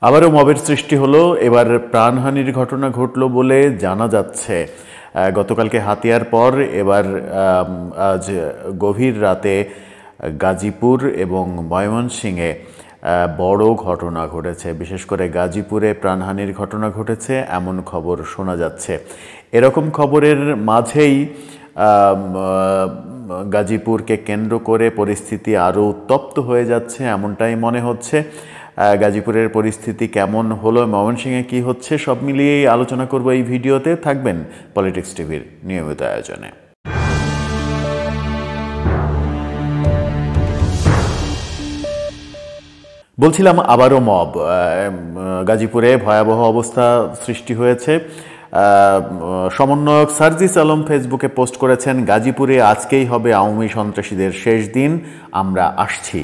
আবারও মবের সৃষ্টি হলো। এবার প্রাণহানির ঘটনা ঘটল বলে জানা যাচ্ছে। গতকালকে হাতিয়ার পর এবার আজ গভীর রাতে গাজীপুর এবং ময়মনসিংহে বড় ঘটনা ঘটেছে। বিশেষ করে গাজীপুরে প্রাণহানির ঘটনা ঘটেছে এমন খবর শোনা যাচ্ছে। এরকম খবরের মাঝেই গাজীপুরকে কেন্দ্র করে পরিস্থিতি আরও উত্তপ্ত হয়ে যাচ্ছে এমনটাই মনে হচ্ছে। গাজীপুরের পরিস্থিতি কেমন হলো, ময়মনসিংহে কী হচ্ছে, সব মিলিয়েই আলোচনা করব এই ভিডিওতে। থাকবেন পলিটিক্স টিভির নিয়মিত আয়োজনে। বলছিলাম আবারও মব। গাজীপুরে ভয়াবহ অবস্থা সৃষ্টি হয়েছে। সমন্বয়ক সার্জিস আলম ফেসবুকে পোস্ট করেছেন, গাজীপুরে আজকেই হবে আওয়ামী সন্ত্রাসীদের শেষ দিন, আমরা আসছি।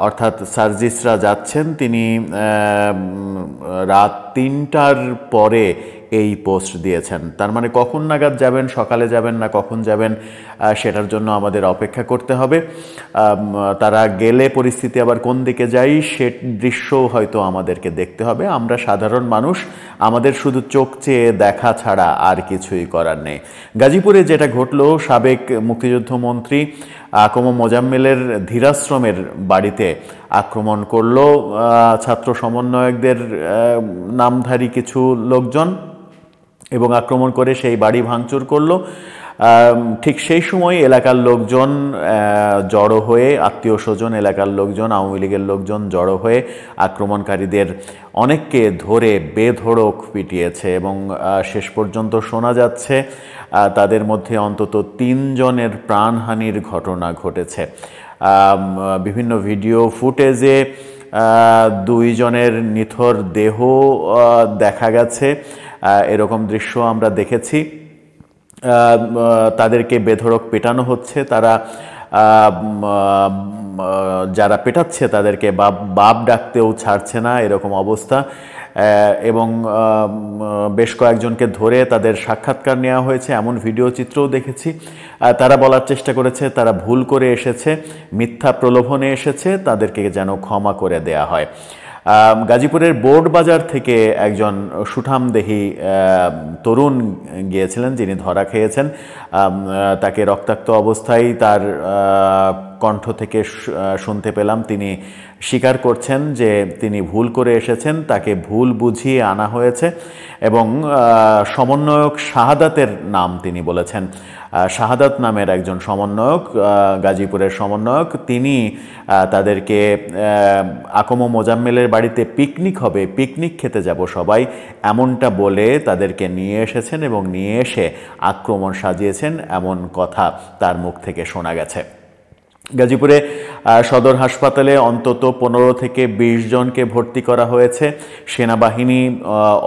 অর্থাৎ সার্জিসরা যাচ্ছেন, তিনি রাত ৩টার পরে এই পোস্ট দিয়েছেন। তার মানে কখন নাগাদ যাবেন, সকালে যাবেন না কখন যাবেন, সেটার জন্য আমাদের অপেক্ষা করতে হবে। তারা গেলে পরিস্থিতি আবার কোন দিকে যায় সে দৃশ্যও হয়তো আমাদেরকে দেখতে হবে। আমরা সাধারণ মানুষ, আমাদের শুধু চোখ চেয়ে দেখা ছাড়া আর কিছুই করার নেই। গাজীপুরে যেটা ঘটলো, সাবেক মুক্তিযুদ্ধ মন্ত্রী আকম মোজাম্মেলের ধীরাশ্রমের বাড়িতে আক্রমণ করলো ছাত্র সমন্বয়কদের নামধারী কিছু লোকজন এবং আক্রমণ করে সেই বাড়ি ভাঙচুর করলো। ঠিক সেই সময় এলাকার লোকজন জড়ো হয়ে, আত্মীয় স্বজন, এলাকার লোকজন, আওয়ামী লীগের লোকজন জড়ো হয়ে আক্রমণকারীদের অনেককে ধরে বেধড়ক পিটিয়েছে এবং শেষ পর্যন্ত শোনা যাচ্ছে তাদের মধ্যে অন্তত ৩ জনের প্রাণহানির ঘটনা ঘটেছে। বিভিন্ন ভিডিও ফুটেজে 2 জনের নিথর দেহ দেখা গেছে। এরকম দৃশ্য আমরা দেখেছি। তাদেরকে বেধড়ক পেটানো হচ্ছে। তারা যারা পেটাচ্ছে তাদেরকে বাপ ডাকতেও ছাড়ছে না, এরকম অবস্থা। এবং বেশ কয়েকজনকে ধরে তাদের সাক্ষাৎকার নেওয়া হয়েছে, এমন ভিডিও চিত্রও দেখেছি। তারা বলার চেষ্টা করেছে তারা ভুল করে এসেছে, মিথ্যা প্রলোভনে এসেছে, তাদেরকে যেন ক্ষমা করে দেয়া হয়। গাজীপুরের বোর্ড বাজার থেকে একজন সুঠামদেহী তরুণ গিয়েছিলেন, যিনি ধরা খেয়েছেন। তাকে রক্তাক্ত অবস্থায় তার কণ্ঠ থেকে শুনতে পেলাম তিনি স্বীকার করছেন যে তিনি ভুল করে এসেছেন, তাকে ভুল বুঝিয়ে আনা হয়েছে এবং সমন্বয়ক শাহাদাতের নাম তিনি বলেছেন। শাহাদাত নামের একজন সমন্বয়ক, গাজীপুরের সমন্বয়ক, তিনি তাদেরকে আকম মোজাম্মেলের বাড়িতে পিকনিক হবে, পিকনিক খেতে যাব সবাই, এমনটা বলে তাদেরকে নিয়ে এসেছেন এবং নিয়ে এসে আক্রমণ সাজিয়েছেন, এমন কথা তার মুখ থেকে শোনা গেছে। গাজীপুরে সদর হাসপাতালে অন্তত 15 থেকে 20 জনকে ভর্তি করা হয়েছে। সেনাবাহিনী,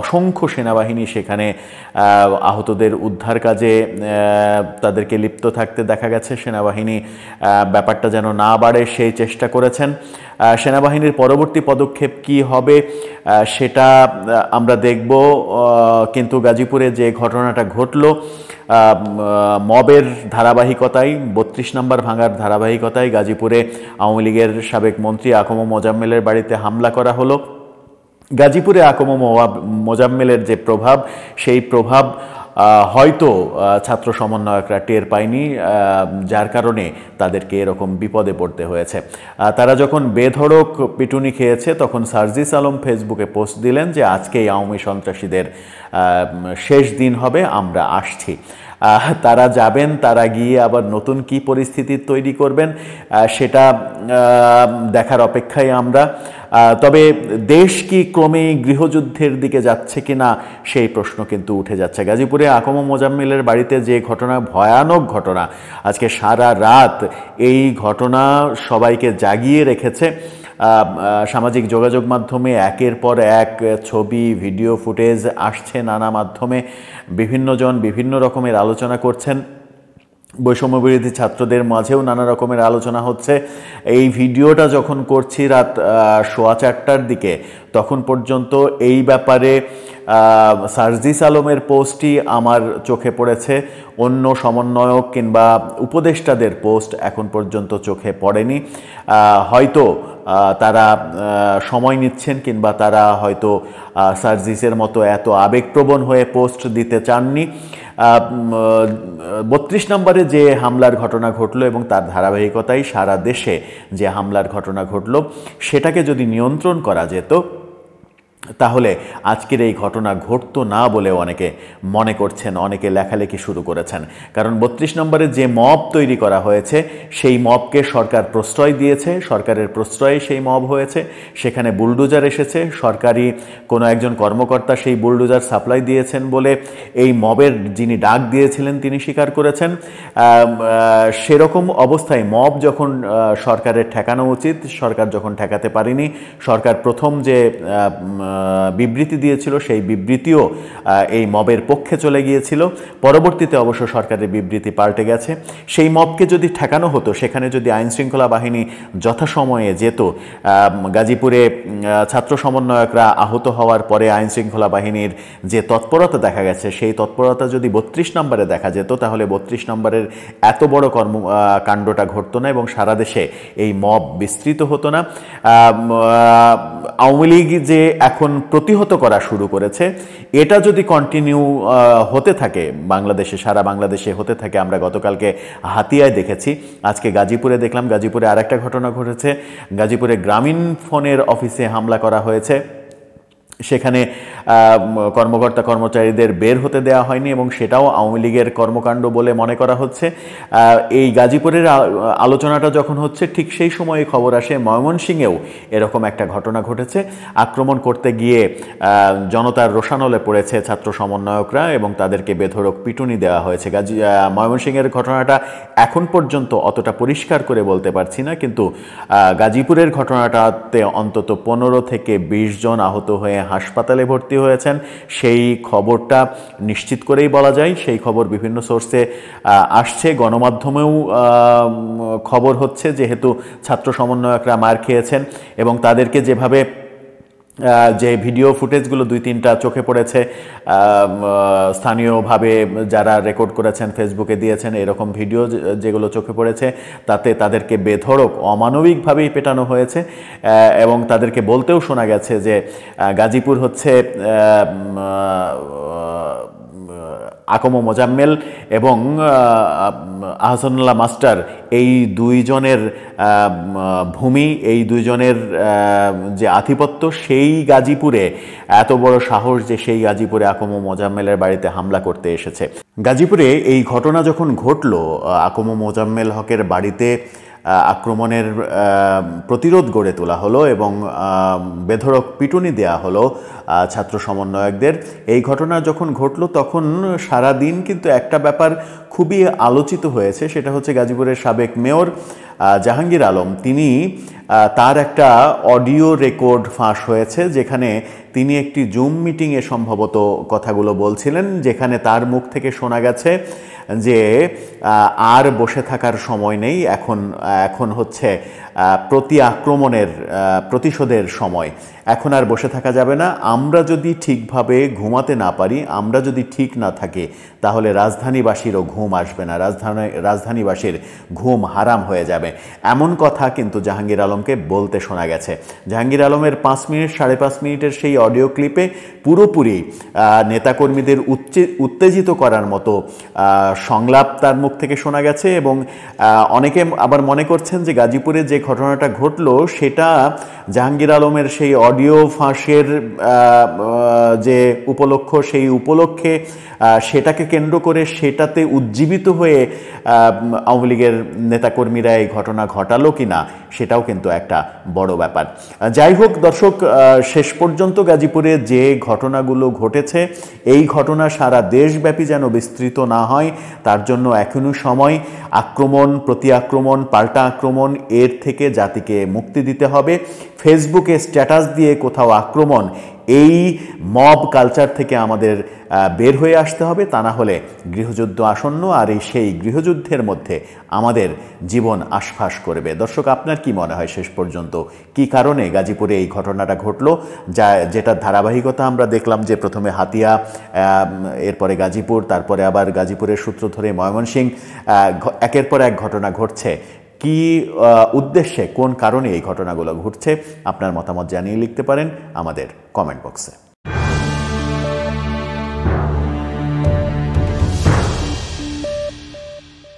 অসংখ্য সেনাবাহিনী সেখানে আহতদের উদ্ধার কাজে তাদেরকে লিপ্ত থাকতে দেখা গেছে। সেনাবাহিনী ব্যাপারটা যেন না বাড়ে সেই চেষ্টা করেছেন। সেনাবাহিনীর পরবর্তী পদক্ষেপ কি হবে সেটা আমরা দেখব। কিন্তু গাজীপুরে যে ঘটনাটা ঘটল, মবের ধারাবাহিকতায়, 32 নম্বর ভাঙার ধারাবাহিকতায় গাজীপুরে আওয়ামী লীগের সাবেক মন্ত্রী আকম মোজাম্মেলের বাড়িতে হামলা করা হলো। গাজীপুরে আকম মোজাম্মেলের যে প্রভাব, সেই প্রভাব হয়তো ছাত্র সমন্বয়করা টের পায়নি, যার কারণে তাদেরকে এরকম বিপদে পড়তে হয়েছে। তারা যখন বেধড়ক পিটুনি খেয়েছে তখন সার্জিস আলম ফেসবুকে পোস্ট দিলেন যে আজকেই আওয়ামী সন্ত্রাসীদের শেষ দিন হবে, আমরা আসছি। তারা যাবেন, তারা গিয়ে আবার নতুন কি পরিস্থিতি তৈরি করবেন সেটা দেখার অপেক্ষায় আমরা। তবে দেশ কি ক্রমেই গৃহযুদ্ধের দিকে যাচ্ছে কিনা সেই প্রশ্ন কিন্তু উঠে যাচ্ছে। গাজীপুরে আকম মোজাম্মেলের বাড়িতে যে ঘটনা, ভয়ানক ঘটনা, আজকে সারা রাত এই ঘটনা সবাইকে জাগিয়ে রেখেছে। সামাজিক যোগাযোগ মাধ্যমে একের পর এক ছবি, ভিডিও ফুটেজ আসছে নানা মাধ্যমে, বিভিন্নজন বিভিন্ন রকমের আলোচনা করছেন। বৈষম্যবিরোধী ছাত্রদের মাঝেও নানা রকমের আলোচনা হচ্ছে। এই ভিডিওটা যখন করছি রাত 4:15টার দিকে, তখন পর্যন্ত এই ব্যাপারে সার্জিস আলমের পোস্টই আমার চোখে পড়েছে। অন্য সমন্বয়ক কিংবা উপদেষ্টাদের পোস্ট এখন পর্যন্ত চোখে পড়েনি। হয়তো তারা সময় নিচ্ছেন কিংবা তারা হয়তো সার্জিসের মতো এত আবেগপ্রবণ হয়ে পোস্ট দিতে চাননি। 32 নম্বরে যে হামলার ঘটনা ঘটলো এবং তার ধারাবাহিকতায় সারা দেশে যে হামলার ঘটনা ঘটলো, সেটাকে যদি নিয়ন্ত্রণ করা যেত তাহলে আজকের এই ঘটনা ঘটতো না বলেও অনেকে মনে করছেন, অনেকে লেখালেখি শুরু করেছেন। কারণ 32 নম্বরে যে মব তৈরি করা হয়েছে, সেই মবকে সরকার প্রশ্রয় দিয়েছে, সরকারের প্রশ্রয়ে সেই মব হয়েছে। সেখানে বুলডোজার এসেছে, সরকারি কোনো একজন কর্মকর্তা সেই বুলডোজার সাপ্লাই দিয়েছেন বলে এই মবের যিনি ডাক দিয়েছিলেন তিনি স্বীকার করেছেন। সেরকম অবস্থায় মব যখন সরকারের ঠেকানো উচিত, সরকার যখন ঠেকাতে পারেনি, সরকার প্রথম যে বিবৃতি দিয়েছিল সেই বিবৃতিও এই মবের পক্ষে চলে গিয়েছিল। পরবর্তীতে অবশ্য সরকারের বিবৃতি পাল্টে গেছে। সেই মবকে যদি ঠেকানো হতো, সেখানে যদি আইনশৃঙ্খলা বাহিনী যথাসময়ে যেত, গাজীপুরে ছাত্র সমন্বয়করা আহত হওয়ার পরে আইনশৃঙ্খলা বাহিনীর যে তৎপরতা দেখা গেছে, সেই তৎপরতা যদি 32 নম্বরে দেখা যেত, তাহলে 32 নম্বরের এত বড় কাণ্ডটা ঘটতো না এবং সারা দেশে এই মব বিস্তৃত হতো না। আওয়ামী লীগ যে এখন প্রতিহত করা শুরু করেছে, এটা যদি কন্টিনিউ হতে থাকে বাংলাদেশে, সারা বাংলাদেশে হতে থাকে, আমরা গতকালকে হাতিয়ায় দেখেছি, আজকে গাজীপুরে দেখলাম, গাজীপুরে আরেকটা ঘটনা ঘটেছে। গাজীপুরে গ্রামীণ ফোনের অফিসে হামলা করা হয়েছে। সেখানে কর্মকর্তা কর্মচারীদের বের হতে দেওয়া হয়নি এবং সেটাও আওয়ামী লীগের কর্মকাণ্ড বলে মনে করা হচ্ছে। এই গাজীপুরের আলোচনাটা যখন হচ্ছে, ঠিক সেই সময়ে খবর আসে ময়মনসিংহেও এরকম একটা ঘটনা ঘটেছে। আক্রমণ করতে গিয়ে জনতার রোষানলে পড়েছে ছাত্র সমন্বয়করা এবং তাদেরকে বেধড়ক পিটুনি দেওয়া হয়েছে। ময়মনসিংহের ঘটনাটা এখন পর্যন্ত অতটা পরিষ্কার করে বলতে পারছি না, কিন্তু গাজীপুরের ঘটনাটাতে অন্তত 15 থেকে 20 জন আহত হয়ে হাসপাতালে ভর্তি হয়েছেন, সেই খবরটা নিশ্চিত করেই বলা যায়। সেই খবর বিভিন্ন সোর্সে আসছে, গণমাধ্যমেও খবর হচ্ছে, যেহেতু ছাত্র সমন্বয়করা মার খেয়েছেন এবং তাদেরকে যেভাবে যে ভিডিও ফুটেজগুলো 2-3টা চোখে পড়েছে, স্থানীয়ভাবে যারা রেকর্ড করেছেন ফেসবুকে দিয়েছেন, এরকম ভিডিও যেগুলো চোখে পড়েছে, তাতে তাদেরকে বেধড়ক অমানবিকভাবেই পেটানো হয়েছে এবং তাদেরকে বলতেও শোনা গেছে যে গাজীপুর হচ্ছে আকম মোজাম্মেল এবং আহসানুল্লাহ মাস্টার, এই দুইজনের ভূমি, এই দুইজনের যে আধিপত্য, সেই গাজীপুরে এত বড় সাহস যে সেই গাজীপুরে আকম মোজাম্মেলের বাড়িতে হামলা করতে এসেছে। গাজীপুরে এই ঘটনা যখন ঘটল, আকম মোজাম্মেল হকের বাড়িতে আক্রমণের প্রতিরোধ গড়ে তোলা হলো এবং বেধড়ক পিটুনি দেয়া হলো ছাত্র সমন্বয়কদের। এই ঘটনা যখন ঘটলো তখন সারা দিন কিন্তু একটা ব্যাপার খুবই আলোচিত হয়েছে, সেটা হচ্ছে গাজীপুরের সাবেক মেয়র জাহাঙ্গীর আলম, তিনি তার একটা অডিও রেকর্ড ফাঁস হয়েছে, যেখানে তিনি একটি জুম মিটিংয়ে সম্ভবত কথাগুলো বলছিলেন, যেখানে তার মুখ থেকে শোনা গেছে যে আর বসে থাকার সময় নেই, এখন হচ্ছে প্রতিশোধের সময়, এখন আর বসে থাকা যাবে না। আমরা যদি ঠিকভাবে ঘুমাতে না পারি, আমরা যদি ঠিক না থাকি, তাহলে রাজধানীবাসীরও ঘুম আসবে না, রাজধানীবাসীর ঘুম হারাম হয়ে যাবে। এমন কথা কিন্তু জাহাঙ্গীর আলমকে বলতে শোনা গেছে। জাহাঙ্গীর আলমের 5 মিনিট 5.5 মিনিটের সেই অডিও ক্লিপে পুরোপুরি নেতাকর্মীদের উত্তেজিত করার মতো সংলাপ তার মুখ থেকে শোনা গেছে এবং অনেকে আবার মনে করছেন যে গাজীপুরে যে ঘটনাটা ঘটলো সেটা জাহাঙ্গীর আলমের সেই অডিও ফাঁসের যে উপলক্ষ, সেই উপলক্ষে সেটাকে কেন্দ্র করে সেটাতে উজ্জীবিত হয়ে আওয়ামী লীগের নেতাকর্মীরা এই ঘটনা ঘটালো কিনা, সেটাও কিন্তু একটা বড় ব্যাপার। যাই হোক দর্শক, শেষ পর্যন্ত গাজীপুরে যে ঘটনাগুলো ঘটেছে, এই ঘটনা সারা দেশব্যাপী যেন বিস্তৃত না হয়, তার জন্য এখনো সময়। আক্রমণ, প্রতি আক্রমণ, পাল্টা আক্রমণ, এর থেকে থেকে জাতিকে মুক্তি দিতে হবে। ফেসবুকে স্ট্যাটাস দিয়ে কোথাও আক্রমণ, এই মব কালচার থেকে আমাদের বের হয়ে আসতে হবে। তা না হলে গৃহযুদ্ধ আসন্ন, আর সেই গৃহযুদ্ধের মধ্যে আমাদের জীবন আশফাশ করবে। দর্শক, আপনার কি মনে হয় শেষ পর্যন্ত কি কারণে গাজীপুরে এই ঘটনাটা ঘটলো, যেটার ধারাবাহিকতা আমরা দেখলাম যে প্রথমে হাতিয়া, এরপরে গাজীপুর, তারপরে আবার গাজীপুরের সূত্র ধরে ময়মনসিংহ, একের পর এক ঘটনা ঘটছে। কি উদ্দেশ্যে, কোন কারণে এই ঘটনাগুলো ঘটছে, আপনার মতামত জানিয়ে লিখতে পারেন আমাদের কমেন্ট বক্সে।